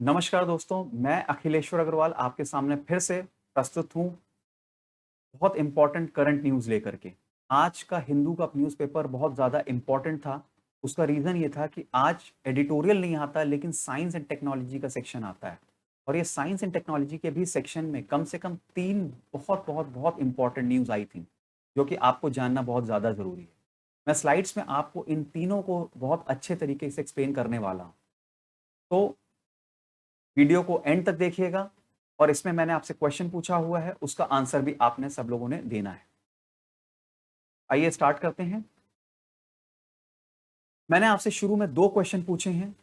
नमस्कार दोस्तों, मैं अखिलेश्वर अग्रवाल आपके सामने फिर से प्रस्तुत हूँ बहुत इम्पोर्टेंट करंट न्यूज़ लेकर के। आज का हिंदू का न्यूज़पेपर बहुत ज़्यादा इम्पोर्टेंट था। उसका रीज़न ये था कि आज एडिटोरियल नहीं आता लेकिन साइंस एंड टेक्नोलॉजी का सेक्शन आता है और ये साइंस एंड टेक्नोलॉजी के भी सेक्शन में कम से कम 3 बहुत इम्पोर्टेंट न्यूज़ आई थी, जो कि आपको जानना बहुत ज़्यादा ज़रूरी है। मैं स्लाइड्स में आपको इन तीनों को बहुत अच्छे तरीके से एक्सप्लेन करने वाला हूँ। तो वीडियो को एंड तक देखिएगा और इसमें मैंने आपसे क्वेश्चन पूछा हुआ है, उसका आंसर भी आपने सब लोगों ने देना है। आइए स्टार्ट करते हैं। मैंने आपसे शुरू में 2 क्वेश्चन पूछे हैं,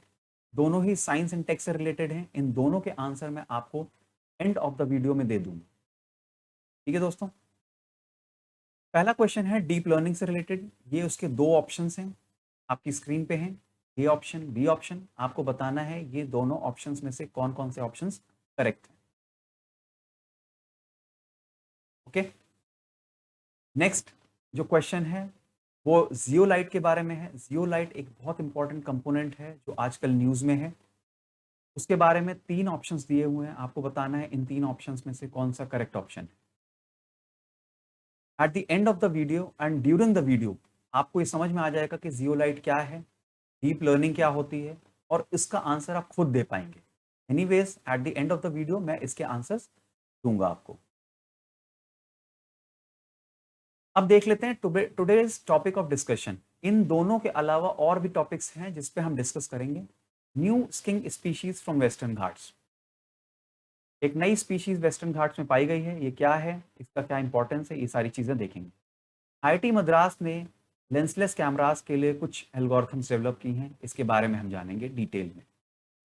दोनों ही साइंस एंड टेक से रिलेटेड हैं। इन दोनों के आंसर मैं आपको एंड ऑफ द वीडियो में दे दूंगा। ठीक है दोस्तों? पहला क्वेश्चन है डीप लर्निंग से रिलेटेड। ये उसके 2 ऑप्शंस हैं, आपकी स्क्रीन पे हैं। A option, B option. आपको बताना है ये दोनों ऑप्शंस में से कौन-कौन से ऑप्शंस करेक्ट हैं। ओके? नेक्स्ट जो क्वेश्चन है वो जियोलाइट के बारे में है। जियोलाइट एक बहुत इंपॉर्टेंट कंपोनेंट है जो आजकल न्यूज़ में है। उसके बारे में 3 ऑप्शंस दिए हुए हैं, आपको बताना है इन 3 ऑप्शंस में से कौन सा करेक्ट ऑप्शन है। At the end of the video and during the video आपको ये समझ में आ जाएगा कि जियोलाइट क्या है, डीप लर्निंग क्या होती है और इसका आंसर आप खुद दे पाएंगे। Anyways at the end of the video मैं इसके आंसर्स दूंगा आपको। अब देख लेते हैं टुडेज टॉपिक ऑफ डिस्कशन। इन दोनों के अलावा और भी टॉपिक्स हैं जिस पे हम डिस्कस करेंगे। New skiing species from western Ghats. एक नई स्पीशीज वेस्टर्न घाट्स में पाई गई है, ये क्या है, इसका क्या इंपॉर्टेंस है, ये सारी चीजें देखेंगे। आईआईटी मद्रास ने लेंसलेस कैमरास के लिए कुछ एल्गोरिथम्स डेवलप की हैं, इसके बारे में हम जानेंगे डिटेल में।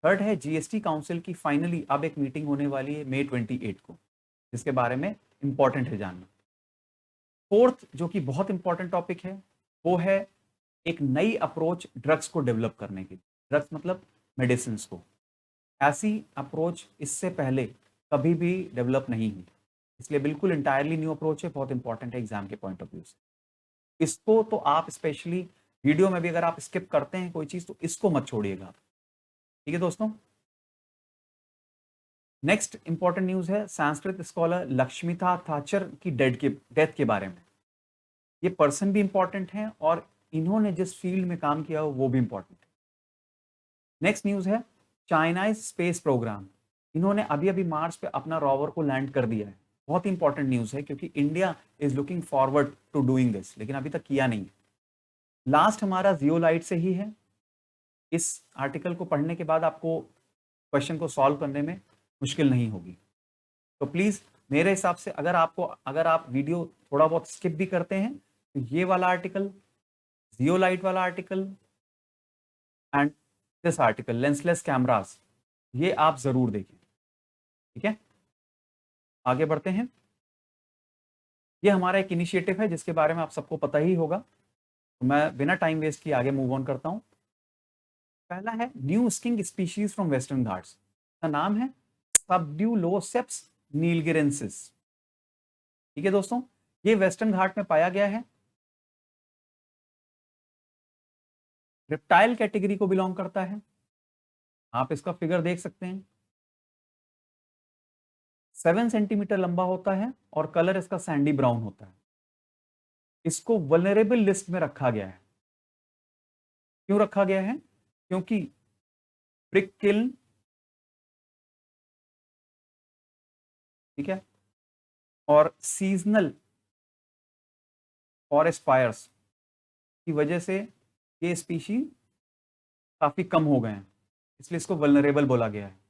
थर्ड है जीएसटी काउंसिल की फाइनली अब एक मीटिंग होने वाली है मई 28 को, जिसके बारे में इंपॉर्टेंट है जानना। फोर्थ जो कि बहुत इंपॉर्टेंट टॉपिक है वो है एक नई अप्रोच ड्रग्स को डेवलप करने की। ड्रग्स मतलब मेडिसिन को। ऐसी अप्रोच इससे पहले कभी भी डेवलप नहीं हुई, इसलिए बिल्कुल इंटायरली न्यू अप्रोच है, बहुत इंपॉर्टेंट है एग्जाम के पॉइंट ऑफ व्यू से। इसको तो आप स्पेशली वीडियो में भी अगर आप स्किप करते हैं कोई चीज तो इसको मत छोड़िएगा। ठीक है दोस्तों? नेक्स्ट इंपॉर्टेंट न्यूज है संस्कृत स्कॉलर लक्ष्मीता थाचर की डेथ के बारे में। ये पर्सन भी इंपॉर्टेंट है और इन्होंने जिस फील्ड में काम किया हो वो भी इंपॉर्टेंट है। नेक्स्ट न्यूज है चाइनाइज स्पेस प्रोग्राम। इन्होंने अभी अभी मार्स पे अपना रोवर को लैंड कर दिया है। बहुत इंपॉर्टेंट न्यूज है क्योंकि India is looking forward to doing this, लेकिन अभी तक किया नहीं है। लास्ट हमारा जियोलाइट से ही है। इस आर्टिकल को पढ़ने के बाद आपको क्वेश्चन को सॉल्व करने में मुश्किल नहीं होगी। तो प्लीज मेरे हिसाब से अगर आप वीडियो थोड़ा बहुत स्किप भी करते हैं तो ये वाला आर्टिकल, जियोलाइट वाला article and this article lensless cameras, ये आप जरूर देखें। ठीक है, आगे बढ़ते हैं। ये हमारा एक इनिशिएटिव है जिसके बारे में आप सबको पता ही होगा, तो मैं बिना टाइम वेस्ट किए आगे मूव ऑन करता हूं। पहला है new skiing species from western Ghats. का नाम है सबड्यूलोसेप्स नीलगिरेंसिस। ठीक है दोस्तों, ये वेस्टर्न घाट में पाया गया है, रिप्टाइल कैटेगरी को बिलोंग करता है। आप इसका फिगर देख सकते हैं, 7 सेंटीमीटर लंबा होता है और कलर इसका सैंडी ब्राउन होता है। इसको वल्नरेबल लिस्ट में रखा गया है। क्यों रखा गया है? क्योंकि ब्रिक किल्न, ठीक है, और सीजनल फॉरेस्ट फायर्स की वजह से ये स्पीशी काफी कम हो गए हैं, इसलिए इसको वल्नरेबल बोला गया है।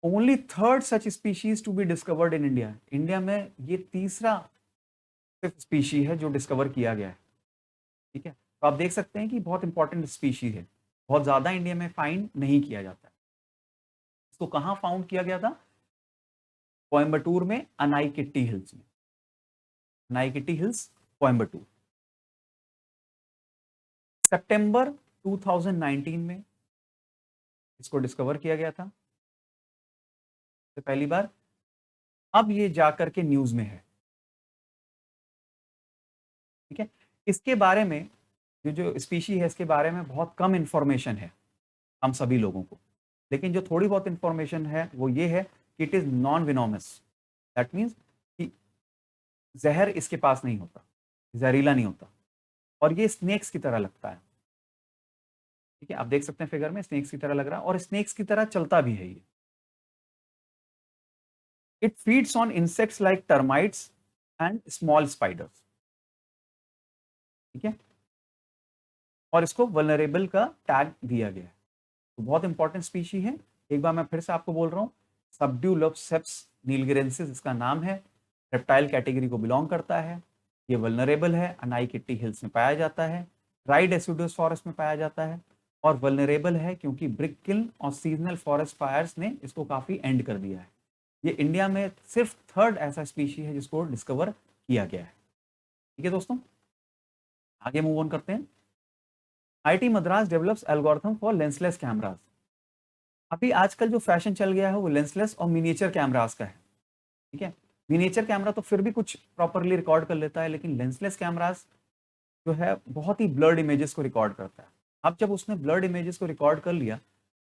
Only third such species to be discovered in India. India में ये तीसरा सिर्फ स्पीशी है जो डिस्कवर किया गया है। ठीक है, तो आप देख सकते हैं कि बहुत इंपॉर्टेंट स्पीशी है, बहुत ज्यादा इंडिया में फाइंड नहीं किया जाता है। इसको कहाँ फाउंड किया गया था? कोयम्बटूर में अनाईकिट्टी हिल्स में। अनाईकिट्टी हिल्स, कोयम्बटूर। सितंबर 2019 में इसको डिस्कवर किया गया था तो पहली बार। अब ये जाकर के न्यूज में है। ठीक है, इसके बारे में जो जो स्पीशी है इसके बारे में बहुत कम इंफॉर्मेशन है। हम सभी लोगों को। लेकिन जो थोड़ी बहुत इंफॉर्मेशन है वो ये है कि it is non venomous, that means कि ज़हर इसके पास नहीं होता, ज़हरीला नहीं होता और ये स्नेक्स की तरह लगता है। ठीक है, आप देख सकते हैं फिगर में स्नेक्स की तरह लग रहा है और स्नेक्स की तरह चलता भी है ये। It feeds on insects like termites and small spiders. ठीक है, और इसको वल्नरेबल का टैग दिया गया है। तो बहुत इंपॉर्टेंट स्पीशी है। एक बार मैं फिर से आपको बोल रहा हूँ, सबड्यूलोप्सेप्स नीलगिरेंसिस इसका नाम है, रेप्टाइल कैटेगरी को बिलोंग करता है। ये वल्नरेबल है, अनाई किट्टी हिल्स में पाया जाता है, ड्राई डेसिडुअस फॉरेस्ट में पाया जाता है और वल्नरेबल है क्योंकि ब्रिक किल्न और सीजनल फॉरेस्ट फायर्स ने इसको काफी एंड कर दिया है। ये इंडिया में सिर्फ थर्ड ऐसा स्पीशी है जिसको डिस्कवर किया गया है। ठीक है दोस्तों, आगे मूव ऑन करते हैं। IT Madras develops algorithm for lensless cameras. अभी आजकल जो फैशन चल गया है वो लेंसलेस और मिनिएचर कैमरास का है। ठीक है, मिनिएचर कैमरा तो फिर भी कुछ प्रॉपरली रिकॉर्ड कर लेता है, लेकिन लेंसलेस कैमरास जो है बहुत ही ब्लर्ड इमेजेस को रिकॉर्ड करता है। अब जब उसने ब्लर्ड इमेजेस को रिकॉर्ड कर लिया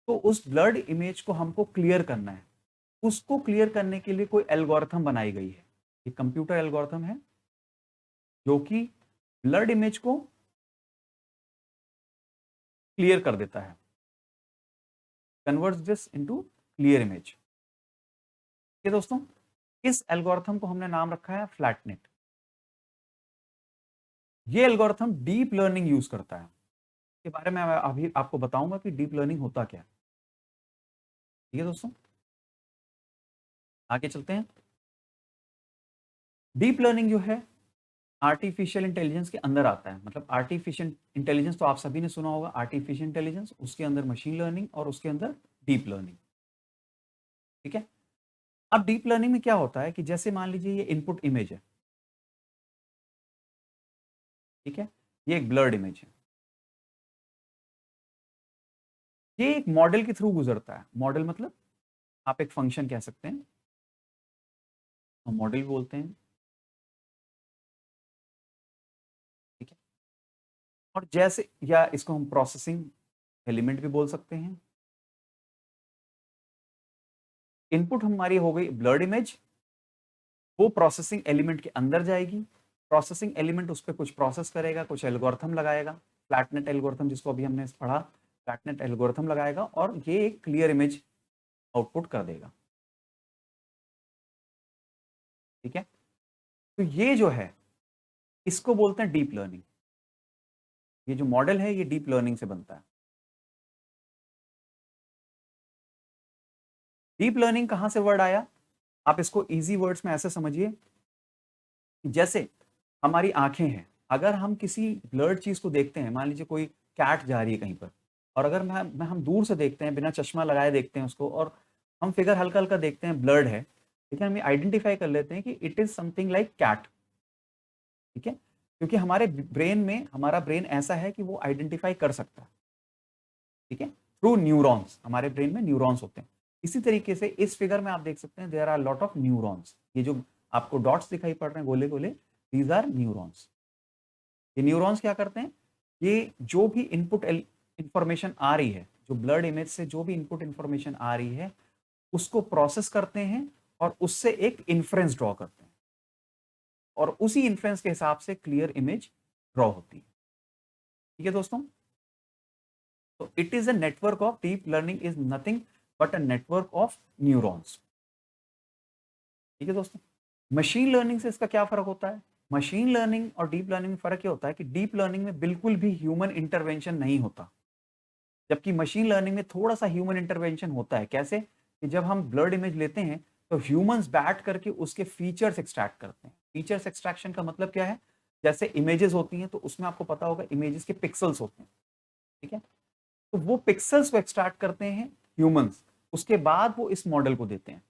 तो उस ब्लर्ड इमेज को हमको क्लियर करना है। उसको क्लियर करने के लिए कोई एल्गोरिथम बनाई गई है, एक कंप्यूटर एल्गोरिथम है जो कि ब्लर्ड इमेज को क्लियर कर देता है, converts this into clear image. ये दोस्तों, इस एल्गोरिथम को हमने नाम रखा है फ्लैटनेट। ये एल्गोरिथम डीप लर्निंग यूज करता है। के बारे में मैं अभी आपको बताऊंगा कि डीप लर्निंग होता क्या है। ठीक है दोस्तों, आगे चलते हैं। डीप लर्निंग जो है आर्टिफिशियल इंटेलिजेंस के अंदर आता है। मतलब आर्टिफिशियल इंटेलिजेंस तो आप सभी ने सुना होगा, आर्टिफिशियल इंटेलिजेंस, उसके अंदर मशीन लर्निंग और उसके अंदर डीप लर्निंग। ठीक है, अब डीप लर्निंग में क्या होता है कि जैसे मान लीजिए ये इनपुट इमेज है। ठीक है, ये एक ब्लर्ड इमेज है, ये एक मॉडल के थ्रू गुजरता है। मॉडल मतलब आप एक फंक्शन कह सकते हैं, हम मॉडल बोलते हैं। ठीक है, और जैसे या इसको हम प्रोसेसिंग एलिमेंट भी बोल सकते हैं। इनपुट हमारी हो गई ब्लर्ड इमेज, वो प्रोसेसिंग एलिमेंट के अंदर जाएगी। प्रोसेसिंग एलिमेंट उस पर कुछ प्रोसेस करेगा, कुछ एल्गोरिथम लगाएगा, फ्लैटनेट एल्गोरिथम जिसको अभी हमने पढ़ा, फ्लैटनेट एल्गोरिथम लगाएगा और ये एक क्लियर इमेज आउटपुट कर देगा। ठीक है, तो ये जो है इसको बोलते हैं डीप लर्निंग। ये जो मॉडल है ये डीप लर्निंग से बनता है। डीप लर्निंग कहां से वर्ड आया? आप इसको इजी वर्ड्स में ऐसे समझिए कि जैसे हमारी आंखें हैं, अगर हम किसी ब्लर्ड चीज को देखते हैं, मान लीजिए कोई कैट जा रही है कहीं पर, और अगर मैं हम दूर से देखते हैं, बिना चश्मा लगाए देखते हैं उसको, और हम फिगर हल्का हल्का देखते हैं ब्लर्ड है, लेकिन हम आइडेंटिफाई कर लेते हैं कि it is something like cat. ठीक है, क्योंकि हमारे ब्रेन में, हमारा ब्रेन ऐसा है कि वो आइडेंटिफाई कर सकता है। ठीक है, थ्रू न्यूरॉन्स, हमारे ब्रेन में न्यूरॉन्स होते हैं। इसी तरीके से इस फिगर में आप देख सकते हैं there are lot of neurons. ये जो आपको डॉट्स दिखाई पड़ रहे हैं गोले गोले, दीज आर न्यूरॉन्स। ये न्यूरॉन्स क्या करते हैं? ये जो भी इनपुट इंफॉर्मेशन आ रही है, जो ब्लड इमेज से जो भी इनपुट इंफॉर्मेशन आ रही है, उसको प्रोसेस करते हैं और उससे एक इन्फ्रेंस ड्रॉ करते हैं और उसी इन्फ्रेंस के हिसाब से क्लियर इमेज ड्रॉ होती है। ठीक है दोस्तों, तो it is a network of deep learning is nothing but a network of neurons. ठीक है दोस्तों, मशीन लर्निंग से इसका क्या फर्क होता है? मशीन लर्निंग और डीप लर्निंग में फर्क ये होता है कि डीप लर्निंग में बिल्कुल भी ह्यूमन इंटरवेंशन नहीं होता, जबकि मशीन लर्निंग में थोड़ा सा ह्यूमन इंटरवेंशन होता है। कैसे? कि जब हम ब्लड इमेज लेते हैं तो ह्यूमंस बैठ करके उसके फीचर्स एक्सट्रैक्ट करते हैं। फीचर्स एक्सट्रैक्शन का मतलब क्या है? जैसे इमेजेस होती हैं तो उसमें आपको पता होगा इमेजेस के पिक्सल्स होते हैं। ठीक है, तो वो पिक्सल्स को एक्सट्रैक्ट करते हैं ह्यूमंस, उसके बाद वो इस मॉडल को देते हैं।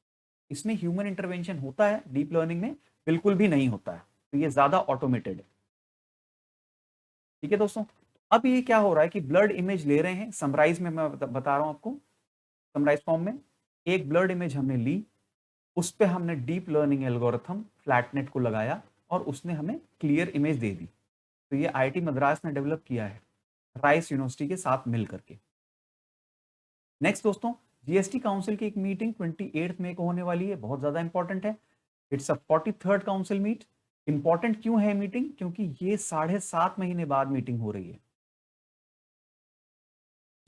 इसमें ह्यूमन इंटरवेंशन होता है, डीप लर्निंग में बिल्कुल भी नहीं होता है, तो ये ज्यादा ऑटोमेटेड है। ठीक है दोस्तों, अब ये क्या हो रहा है कि ब्लड इमेज ले रहे हैं, समराइज में मैं बता रहा हूं आपको, समराइज फॉर्म में। एक ब्लड इमेज हमने ली, उस पे हमने डीप लर्निंग एल्गोरिथम फ्लैटनेट को लगाया और उसने हमें क्लियर इमेज दे दी। तो ये आईआईटी मद्रास ने डेवलप किया है राइस यूनिवर्सिटी के साथ मिल करके। नेक्स्ट दोस्तों, जीएसटी काउंसिल की एक मीटिंग 28 मई को होने वाली है, बहुत ज़्यादा इंपॉर्टेंट है। It's a 43rd council meet. Important क्यों है मीटिंग? क्योंकि ये 7.5 महीने बाद मीटिंग हो रही है,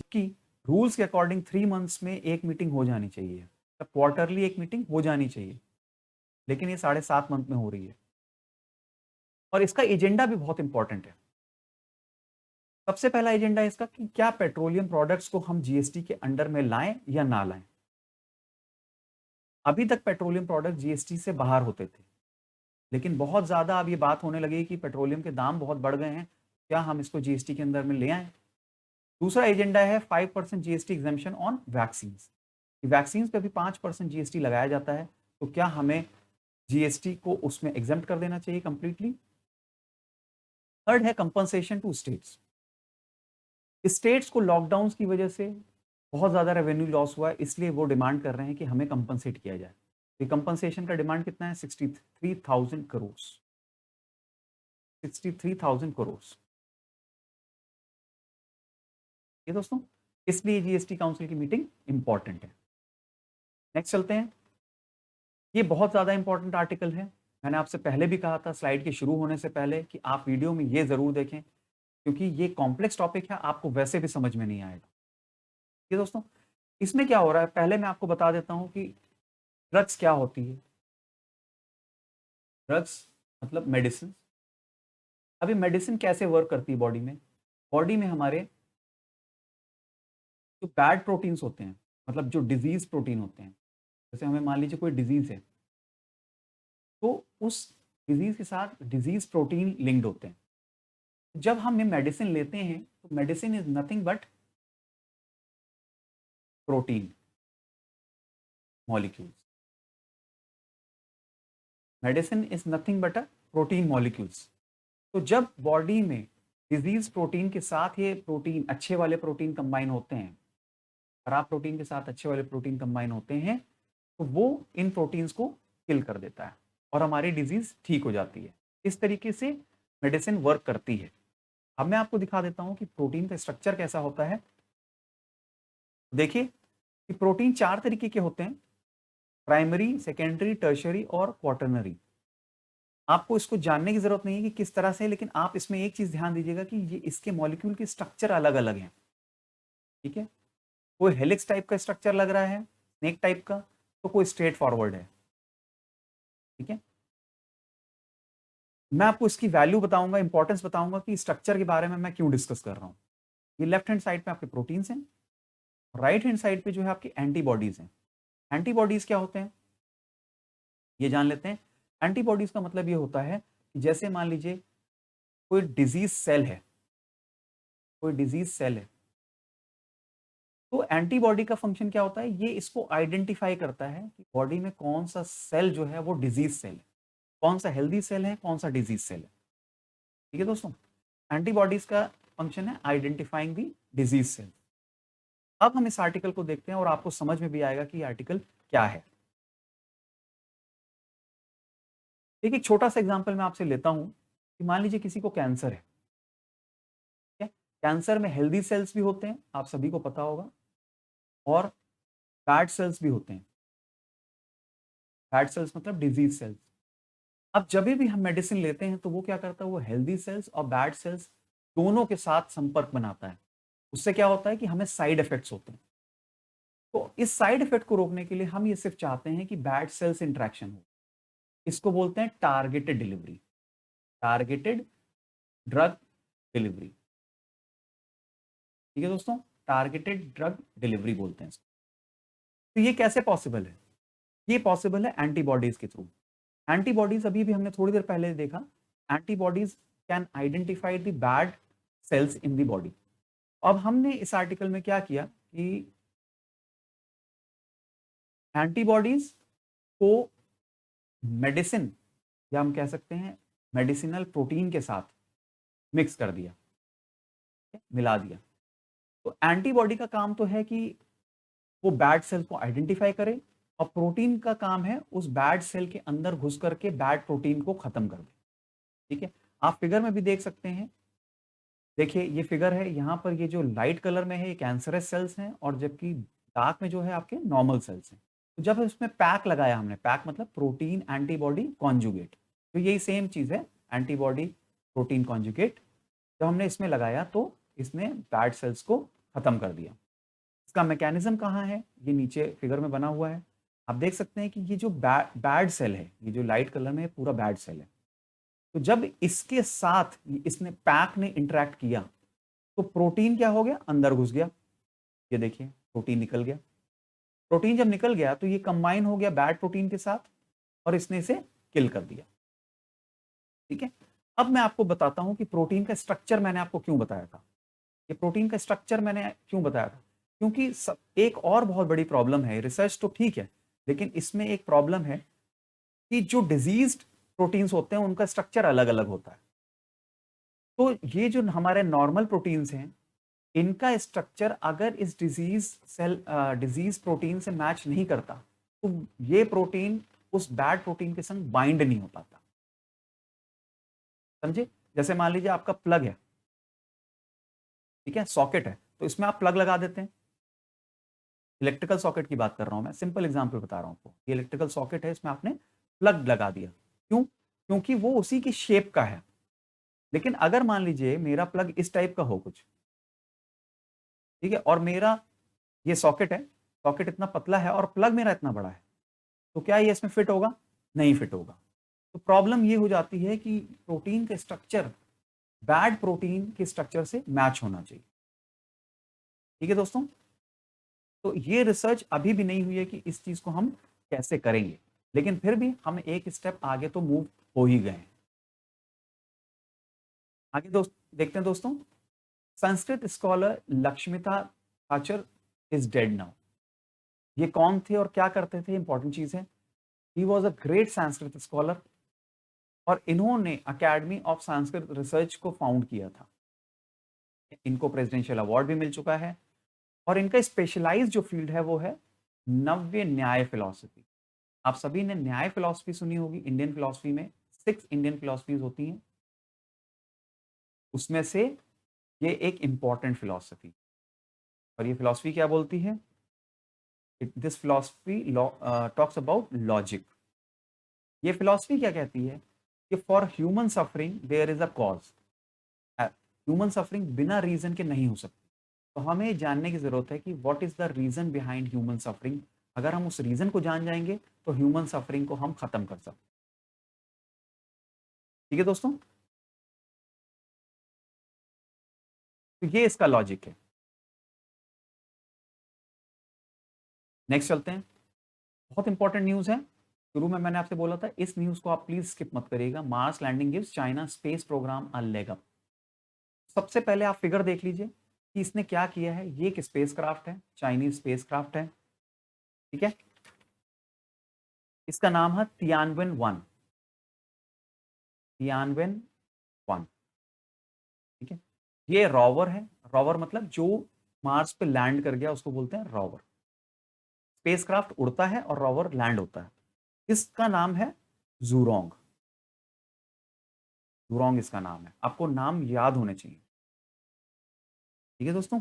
जबकि रूल्स के अकॉर्डिंग 3 मंथ्स में एक मीटिंग हो जानी चाहिए, क्वार्टरली एक मीटिंग हो जानी चाहिए, लेकिन ये 7.5 मंथ में हो रही है। और इसका एजेंडा भी बहुत इंपॉर्टेंट है। सबसे पहला एजेंडा इसका कि क्या पेट्रोलियम प्रोडक्ट्स को हम जीएसटी के अंडर में लाएं या ना लाएं। अभी तक पेट्रोलियम प्रोडक्ट जीएसटी से बाहर होते थे, लेकिन बहुत ज्यादा अब ये बात होने लगी कि पेट्रोलियम के दाम बहुत बढ़ गए हैं, क्या हम इसको जीएसटी के अंदर में ले आए। दूसरा एजेंडा है 5% GST exemption on vaccine. Vaccine पे भी 5% जीएसटी लगाया जाता है, तो क्या हमें जीएसटी को उसमें एग्जेम्प्ट कर देना चाहिए कंप्लीटली। थर्ड है कंपनसेशन टू स्टेट्स। स्टेट्स को लॉकडाउन की वजह से बहुत ज़्यादा रेवेन्यू लॉस हुआ है, इसलिए वो डिमांड कर रहे हैं कि हमें कंपनसेट किया जाए। ये कंपनसेशन का डिमांड कितना है? 63,000 करोड़। 63,000 करोड़। ये दोस्तों, इसलिए जीएसटी काउंसिल की मीटिंग इंपॉर्टेंट है। नेक्स्ट चलते हैं। ये बहुत ज़्यादा इंपॉर्टेंट आर्टिकल है। मैंने आपसे पहले भी कहा था स्लाइड के शुरू होने से पहले कि आप वीडियो में ये ज़रूर देखें, क्योंकि ये कॉम्प्लेक्स टॉपिक है, आपको वैसे भी समझ में नहीं आएगा। ये दोस्तों, इसमें क्या हो रहा है, पहले मैं आपको बता देता हूँ कि ड्रग्स क्या होती है। ड्रग्स मतलब मेडिसिन। अभी मेडिसिन कैसे वर्क करती है बॉडी में? बॉडी में हमारे जो बैड प्रोटीन्स होते हैं, मतलब जो डिजीज प्रोटीन होते हैं, जैसे हमें मान लीजिए कोई डिजीज है, तो उस डिजीज के साथ डिजीज प्रोटीन लिंक्ड होते हैं। जब हम ये मेडिसिन लेते हैं तो medicine is nothing but protein molecules. Medicine is nothing but a protein molecules. तो जब बॉडी में डिजीज प्रोटीन के साथ ये प्रोटीन, अच्छे वाले प्रोटीन कंबाइन होते हैं, खराब प्रोटीन के साथ अच्छे वाले प्रोटीन कंबाइन होते हैं, तो वो इन प्रोटीन्स को किल कर देता है और हमारी डिजीज ठीक हो जाती है। इस तरीके से मेडिसिन वर्क करती है। अब मैं आपको दिखा देता हूं कि प्रोटीन का स्ट्रक्चर कैसा होता है। देखिए कि प्रोटीन 4 तरीके के होते हैं, प्राइमरी, सेकेंडरी, टर्शरी और क्वाटरनरी। आपको इसको जानने की जरूरत नहीं है कि किस तरह से, लेकिन आप इसमें एक चीज ध्यान दीजिएगा कि ये इसके मॉलिक्यूल के स्ट्रक्चर अलग अलग हैं। ठीक है, कोई हेलिक्स टाइप का स्ट्रक्चर लग रहा है, स्नेक टाइप का, तो कोई स्ट्रेट फॉरवर्ड है। ठीक है, मैं आपको इसकी वैल्यू बताऊंगा, इंपॉर्टेंस बताऊंगा कि स्ट्रक्चर के बारे में मैं क्यों डिस्कस कर रहा हूं। ये लेफ्ट हैंड साइड पे आपके प्रोटीन्स हैं, राइट हैंड साइड पे जो है आपकी एंटीबॉडीज हैं। एंटीबॉडीज क्या होते हैं ये जान लेते हैं। एंटीबॉडीज का मतलब ये होता है कि जैसे मान लीजिए कोई डिजीज सेल है, कोई डिजीज सेल है, तो एंटीबॉडी का फंक्शन क्या होता है, ये इसको आइडेंटिफाई करता है कि बॉडी में कौन सा सेल जो है वो डिजीज सेल है, कौन सा हेल्दी सेल है, कौन सा डिजीज सेल है। ठीक है दोस्तों, एंटीबॉडीज का फंक्शन है आइडेंटिफाइंग दी डिजीज सेल। अब हम इस आर्टिकल को देखते हैं और आपको समझ में भी आएगा कि ये आर्टिकल क्या है। एक छोटा सा एग्जांपल मैं आपसे लेता हूं कि मान लीजिए किसी को कैंसर है। ठीक है, कैंसर में हेल्दी सेल्स भी होते हैं, आप सभी को पता होगा, और बैड सेल्स भी होते हैं। बैड सेल्स मतलब डिजीज सेल्स। अब जब भी हम मेडिसिन लेते हैं तो वो क्या करता है, वो हेल्दी सेल्स और बैड सेल्स दोनों के साथ संपर्क बनाता है। उससे क्या होता है कि हमें साइड इफेक्ट्स होते हैं। तो इस साइड इफेक्ट को रोकने के लिए हम ये सिर्फ चाहते हैं कि बैड सेल्स इंटरेक्शन हो। इसको बोलते हैं targeted delivery, targeted drug delivery. ठीक है दोस्तों, टारगेटेड ड्रग डिलीवरी बोलते हैं इसको। तो ये कैसे पॉसिबल है? ये पॉसिबल है एंटीबॉडीज के थ्रू। एंटीबॉडीज अभी भी हमने थोड़ी देर पहले देखा, antibodies can identify the bad cells in the body. अब हमने इस आर्टिकल में क्या किया कि एंटीबॉडीज को मेडिसिन, या हम कह सकते हैं मेडिसिनल प्रोटीन के साथ मिक्स कर दिया, मिला दिया। तो एंटीबॉडी का काम तो है कि वो बैड सेल को आइडेंटिफाई करे, और प्रोटीन का काम है उस बैड सेल के अंदर घुस करके बैड प्रोटीन को खत्म कर दे। ठीक है, आप फिगर में भी देख सकते हैं। देखिए ये फिगर है, यहाँ पर ये जो लाइट कलर में है ये कैंसरस सेल्स हैं, और जबकि डार्क में जो है आपके नॉर्मल सेल्स हैं। तो जब इसमें पैक लगाया हमने, पैक मतलब प्रोटीन एंटीबॉडी कॉन्जुगेट, तो यही सेम चीज़ है, एंटीबॉडी प्रोटीन कॉन्जुगेट। जब हमने इसमें लगाया तो इसने बैड सेल्स को ख़त्म कर दिया। इसका मैकेनिज्म कहाँ है, ये नीचे फिगर में बना हुआ है। आप देख सकते हैं कि ये जो बैड सेल है, ये जो लाइट कलर में पूरा बैड सेल है, तो जब इसके साथ इसने पैक ने इंटरेक्ट किया तो प्रोटीन क्या हो गया, अंदर घुस गया। ये देखिए प्रोटीन निकल गया। प्रोटीन जब निकल गया तो ये कंबाइन हो गया बैड प्रोटीन के साथ और इसने इसे किल कर दिया। ठीक है, अब मैं आपको बताता हूं कि प्रोटीन का स्ट्रक्चर मैंने आपको क्यों बताया था। ये प्रोटीन का स्ट्रक्चर मैंने क्यों बताया था, क्योंकि एक और बहुत बड़ी प्रॉब्लम है, रिसर्च तो ठीक है लेकिन इसमें एक प्रॉब्लम है कि जो डिजीज्ड प्रोटीन्स होते हैं उनका स्ट्रक्चर अलग अलग होता है। तो ये जो हमारे नॉर्मल प्रोटीन्स हैं, इनका स्ट्रक्चर अगर इस डिजीज प्रोटीन से मैच नहीं करता तो ये प्रोटीन उस बैड प्रोटीन के संग बाइंड नहीं हो पाता। समझे, जैसे मान लीजिए आपका प्लग है, ठीक है, सॉकेट है, तो इसमें आप प्लग लगा देते हैं। इलेक्ट्रिकल सॉकेट की बात कर रहा हूं मैं, सिंपल एग्जांपल बता रहा हूं आपको। ये इलेक्ट्रिकल सॉकेट है, इसमें आपने प्लग लगा दिया, क्यों, क्योंकि वो उसी की शेप का है। लेकिन अगर मान लीजिए मेरा प्लग इस टाइप का हो कुछ, ठीक है, और मेरा ये सॉकेट है, सॉकेट इतना पतला है और प्लग मेरा इतना बड़ा है, तो क्या ये इसमें फिट होगा, नहीं फिट होगा। तो प्रॉब्लम ये हो जाती है कि प्रोटीन का स्ट्रक्चर बैड प्रोटीन के स्ट्रक्चर से मैच होना चाहिए। ठीक है दोस्तों, तो ये रिसर्च अभी भी नहीं हुई है कि इस चीज को हम कैसे करेंगे, लेकिन फिर भी हम एक स्टेप आगे तो मूव हो ही गए हैं। आगे देखते हैं दोस्तों। Sanskrit scholar Lakshmita Thachar is dead now. ये कौन थे और क्या करते थे, इंपॉर्टेंट चीज है। He was a great Sanskrit scholar और इन्होंने अकेडमी ऑफ संस्कृत रिसर्च को फाउंड किया था। इनको प्रेसिडेंशियल अवार्ड भी मिल चुका है और इनका स्पेशलाइज जो फील्ड है वो है नव्य न्याय फिलॉसफी। आप सभी ने न्याय फिलॉसफी सुनी होगी। इंडियन फिलॉसफी में 6 इंडियन फिलॉसफीज होती हैं, उसमें से ये एक इंपॉर्टेंट फिलॉसफी। और ये फिलॉसफी क्या बोलती है, this philosophy talks about logic. ये फिलॉसफी क्या कहती है कि for human suffering there is a cause. Human suffering बिना रीजन के नहीं हो सकती, तो हमें जानने की जरूरत है कि what is the reason behind human suffering. अगर हम उस रीजन को जान जाएंगे तो ह्यूमन सफरिंग को हम खत्म कर सकते। ठीक है दोस्तों, तो ये इसका लॉजिक है। नेक्स्ट चलते हैं। बहुत इंपॉर्टेंट न्यूज है, शुरू में मैंने आपसे बोला था इस न्यूज को आप प्लीज स्किप मत करिएगा। Mars landing gives China space programme a leg up. सबसे पहले आप फिगर देख लीजिए कि इसने क्या किया है। ये एक स्पेस क्राफ्ट है, चाइनीज स्पेस क्राफ्ट है, ठीक है। इसका नाम है तियानवेन 1, तियानवेन 1, ठीक है। ये रोवर है, रोवर मतलब जो मार्स पे लैंड कर गया उसको बोलते हैं रोवर। स्पेसक्राफ्ट उड़ता है और रोवर लैंड होता है। इसका नाम है जूरोंग। जूरोंग इसका नाम है, आपको नाम याद होने चाहिए। ठीक है दोस्तों,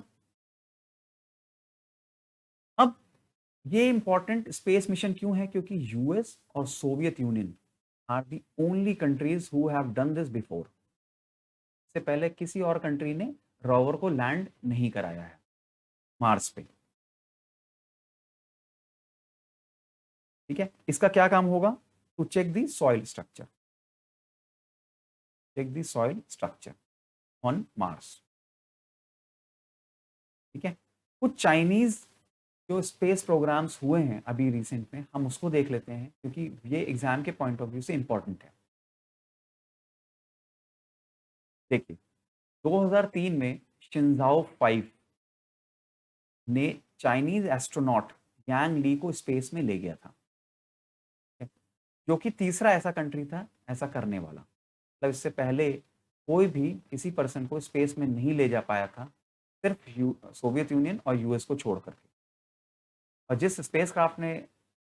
अब ये इंपॉर्टेंट स्पेस मिशन क्यों है, क्योंकि यूएस और Soviet Union are the only countries who have done this before. इससे पहले किसी और कंट्री ने रोवर को लैंड नहीं कराया है मार्स पे। ठीक है, इसका क्या काम होगा, to check the soil structure, check the soil structure on Mars. ठीक है, कुछ चाइनीज जो स्पेस प्रोग्राम्स हुए हैं अभी रिसेंट में, हम उसको देख लेते हैं क्योंकि ये एग्जाम के पॉइंट ऑफ व्यू से इंपॉर्टेंट है। देखिए 2003 में शिनजाओ 5 ने चाइनीज एस्ट्रोनॉट यांग ली को स्पेस में ले गया था, जो कि तीसरा ऐसा कंट्री था ऐसा करने वाला। मतलब इससे पहले कोई भी किसी पर्सन को स्पेस में नहीं ले जा पाया था, सिर्फ सोवियत यूनियन और यूएस को छोड़ करके। और जिस स्पेसक्राफ्ट ने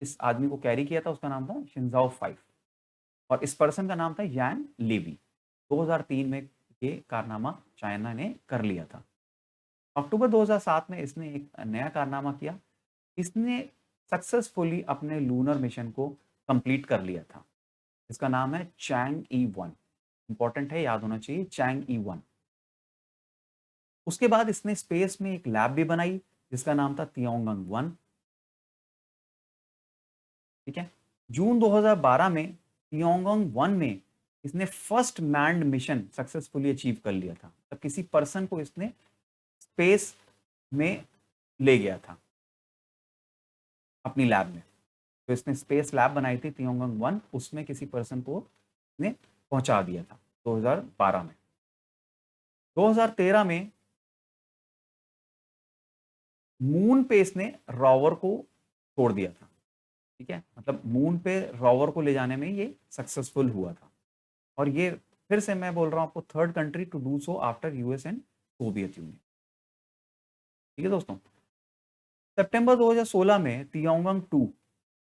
इस आदमी को कैरी किया था उसका नाम था शिनजाओ 5 और इस पर्सन का नाम था यान लेवी। 2003 में ये कारनामा चाइना ने कर लिया था। अक्टूबर 2007 में इसने एक नया कारनामा किया इसने सक्सेसफुली अपने लूनर मिशन को कंप्लीट कर लिया था। इसका नाम है चैंग-ई 1। इंपॉर्टेंट है, याद होना चाहिए, चैंग-ई 1। उसके बाद इसने स्पेस में एक लैब भी बनाई जिसका नाम था तियोंगन 1। ठीक है। जून 2012 में तियोंगन 1 में इसने first manned mission successfully achieve कर लिया था। तब किसी पर्सन को इसने स्पेस में ले गया था अपनी लैब में। तो इसने स्पेस लैब बनाई थी तियोंगन 1, उसमें किसी पर्सन को ने पहुंचा दिया था 2012 में। 2013 में मून पे इसने रोवर को छोड़ दिया था। ठीक है, मतलब मून पे रोवर को ले जाने में ये सक्सेसफुल हुआ था। और ये फिर से मैं बोल रहा हूं आपको, third country to do so after US and Soviet Union. ठीक है दोस्तों। सितंबर 2016 में तियोंगन 2,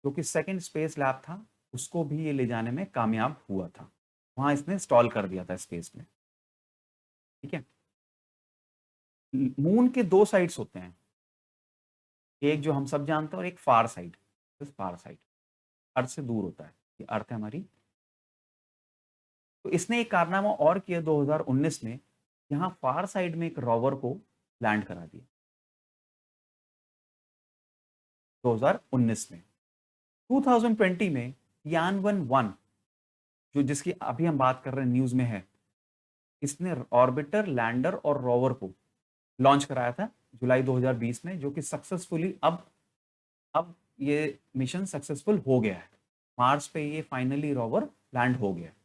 जो कि सेकंड स्पेस लैब था, उसको भी ये ले जाने में कामयाब हुआ था। वहां इसने इंस्टॉल कर दिया था स्पेस में। ठीक है। मून के दो साइड्स होते हैं, एक जो हम सब जानते हैं और एक फार साइड। फार साइड अर्थ से दूर होता है, ये अर्थ है हमारी। तो इसने एक कारनामा और किया 2019 में, यहाँ फार साइड में एक रोवर को लैंड करा दिया 2019 में। 2020 में यानवन 1, जो जिसकी अभी हम बात कर रहे हैं, न्यूज में है, इसने ऑर्बिटर, लैंडर और रोवर को लॉन्च कराया था जुलाई 2020 में, जो कि सक्सेसफुली अब ये मिशन सक्सेसफुल हो गया है। मार्स पे ये फाइनली रोवर लैंड हो गया है।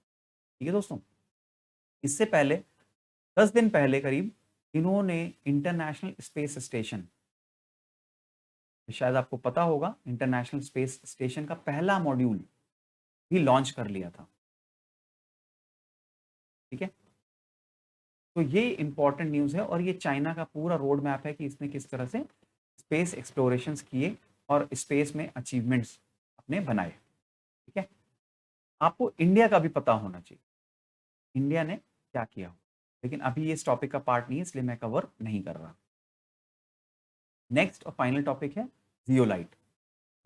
ठीक है दोस्तों। इससे पहले 10 दिन पहले करीब इन्होंने इंटरनेशनल स्पेस स्टेशन, शायद आपको पता होगा, इंटरनेशनल स्पेस स्टेशन का पहला मॉड्यूल भी लॉन्च कर लिया था। ठीक है। तो ये इंपॉर्टेंट न्यूज़ है और ये चाइना का पूरा रोड मैप है कि इसने किस तरह से स्पेस एक्सप्लोरेशंस किए और स्पेस में अचीवमेंट्स अपने बनाए। ठीक है। आपको इंडिया का भी पता होना चाहिए, इंडिया ने क्या किया हो, लेकिन अभी ये इस टॉपिक का पार्ट नहीं है, इसलिए मैं कवर नहीं कर रहा। नेक्स्ट और फाइनल टॉपिक है जियोलाइट।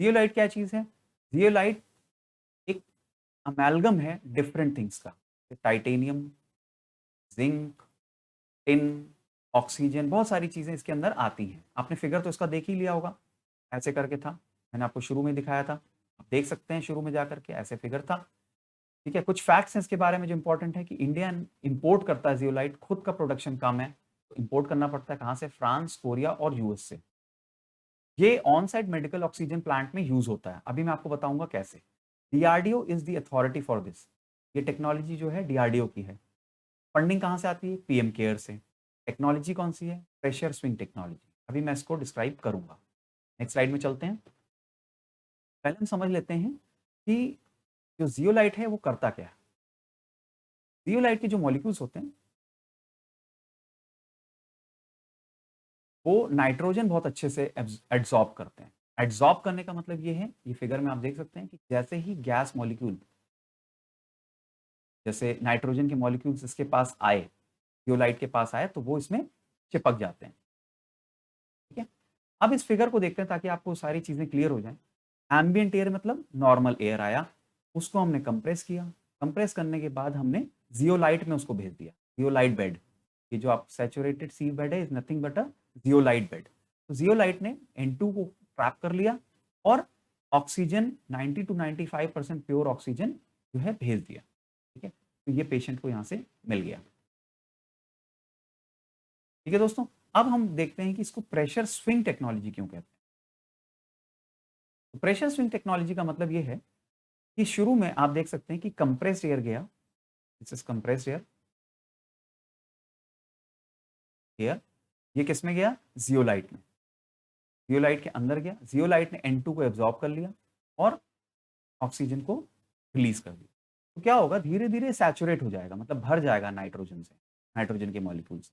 जियोलाइट क्या चीज़ है? जियोलाइट एक अमेलगम है डिफरेंट थिंग्स का, टाइटेनियम, जिंक, टिन, ऑक्सीजन, बहुत सारी चीज़ें इसके अंदर आती हैं। आपने फिगर तो इसका देख ही लिया होगा, ऐसे करके था, मैंने आपको शुरू में दिखाया था, आप देख सकते हैं शुरू में जाकर के ऐसे फिगर था। ठीक है। कुछ फैक्ट्स हैं इसके बारे में जो इंपॉर्टेंट है कि इंडिया इंपोर्ट करता है जियोलाइट, खुद का प्रोडक्शन कम है, तो इंपोर्ट करना पड़ता है कहाँ से? फ्रांस, कोरिया और यूएस से। ये on site medical oxygen plant में यूज होता है, अभी मैं आपको बताऊंगा कैसे। DRDO is the authority for this. ये टेक्नोलॉजी जो है डीआरडीओ की है। फंडिंग कहाँ से आती है? पीएम केयर से। टेक्नोलॉजी कौन सी है? Pressure swing technology. अभी मैं इसको डिस्क्राइब करूंगा। नेक्स्ट स्लाइड में चलते हैं। पहले हम समझ लेते हैं कि जो जियोलाइट है वो करता क्या है। जियोलाइट के जो मॉलिक्यूल्स होते हैं वो नाइट्रोजन बहुत अच्छे से एड्सॉर्ब करते हैं। एड्सॉर्ब करने का मतलब ये है, ये फिगर में आप देख सकते हैं कि जैसे ही गैस मॉलिक्यूल, जैसे नाइट्रोजन के मॉलिक्यूल्स इसके पास आए, जियोलाइट के पास आए, तो वो इसमें चिपक जाते हैं। ठीक है। अब इस फिगर को देखते हैं ताकि आपको सारी चीजें क्लियर हो जाएं। एम्बियंट एयर मतलब नॉर्मल एयर आया, उसको हमने कंप्रेस किया, कंप्रेस करने के बाद हमने जियोलाइट में उसको भेज दिया। जियोलाइट बेड, ये जो आप सैचुरेटेड सी बेड है, is nothing but a zeolite bed. तो जियोलाइट ने N2 को ट्रैप कर लिया और ऑक्सीजन 90 to 95% प्योर ऑक्सीजन जो है भेज दिया। ठीक है। तो ये पेशेंट को यहाँ से मिल गया। ठीक है दोस्तों। अब हम देखते हैं कि इसको प्रेशर स्विंग टेक्नोलॉजी क्यों कहते हैं। तो प्रेशर स्विंग टेक्नोलॉजी का मतलब ये है कि शुरू में आप देख सकते हैं कि कंप्रेस्ड एयर गया, this is compressed air, air, ये किस में गया? जियोलाइट में। जियोलाइट के अंदर गया, जियोलाइट ने N2 को एब्जॉर्ब कर लिया और ऑक्सीजन को रिलीज कर दिया। तो क्या होगा? धीरे धीरे सैचुरेट हो जाएगा, मतलब भर जाएगा नाइट्रोजन से, नाइट्रोजन के मॉलिक्यूल से।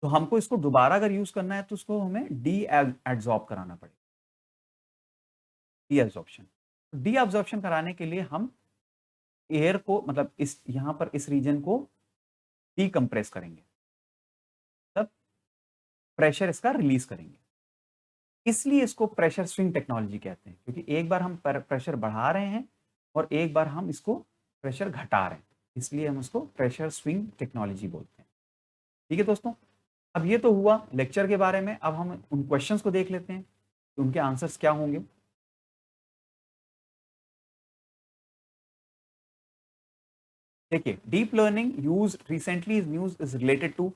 तो हमको इसको दोबारा अगर यूज करना है तो उसको हमें डी एब्जॉर्ब कराना पड़ेगा, डी एब्जॉर्प्शन। डी एब्जॉर्प्शन कराने के लिए हम एयर को, मतलब इस यहां पर इस रीजन को डीकंप्रेस करेंगे, तब प्रेशर इसका रिलीज करेंगे। इसलिए इसको प्रेशर स्विंग टेक्नोलॉजी कहते हैं, क्योंकि एक बार हम प्रेशर बढ़ा रहे हैं और एक बार हम इसको प्रेशर घटा रहे हैं, इसलिए हम उसको प्रेशर स्विंग टेक्नोलॉजी बोलते हैं। ठीक है दोस्तों, अब ये तो हुआ लेक्चर के बारे में। अब हम उन क्वेश्चंस को देख लेते हैं कि उनके आंसर्स क्या होंगे। देखिए, deep learning use recently is related to,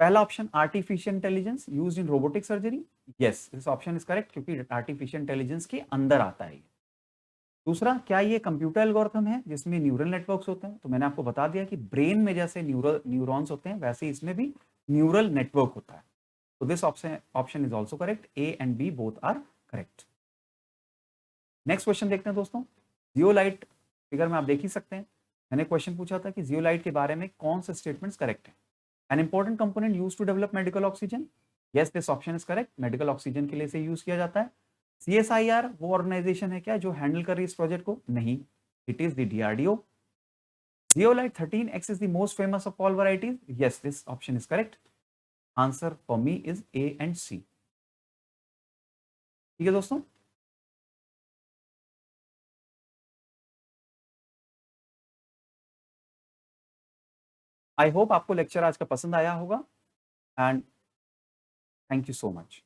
पहला option artificial intelligence used in robotic surgery. Yes, this option is correct, क्योंकि आर्टिफिशियल इंटेलिजेंस के अंदर आता है ये। दूसरा, क्या ये कंप्यूटर एल्गोरिथम है जिसमें न्यूरल नेटवर्क्स होते हैं? तो मैंने आपको बता दिया कि ब्रेन में जैसे न्यूरॉन्स होते हैं वैसे इसमें भी न्यूरल नेटवर्क होता है। तो this option is also correct, A and B both are correct. Next question देखते हैं दोस्तों। जियोलाइट फिगर में आप देख ही सकते हैं, मैंने क्वेश्चन पूछा था कि जियोलाइट के बारे में कौन से स्टेटमेंट्स करेक्ट है। An important component use to develop medical oxygen. Yes, this option is correct, medical oxygen के लिए इसे यूज किया जाता है। CSIR वो ऑर्गेनाइजेशन है क्या जो हैंडल कर रही है इस प्रोजेक्ट को? नहीं, it is the DRDO। Zeolite 13X is the most famous of all varieties. Yes, this option is correct. Answer for me is A and C. ठीक है दोस्तों, आई होप आपको लेक्चर आज का पसंद आया होगा and thank you so much.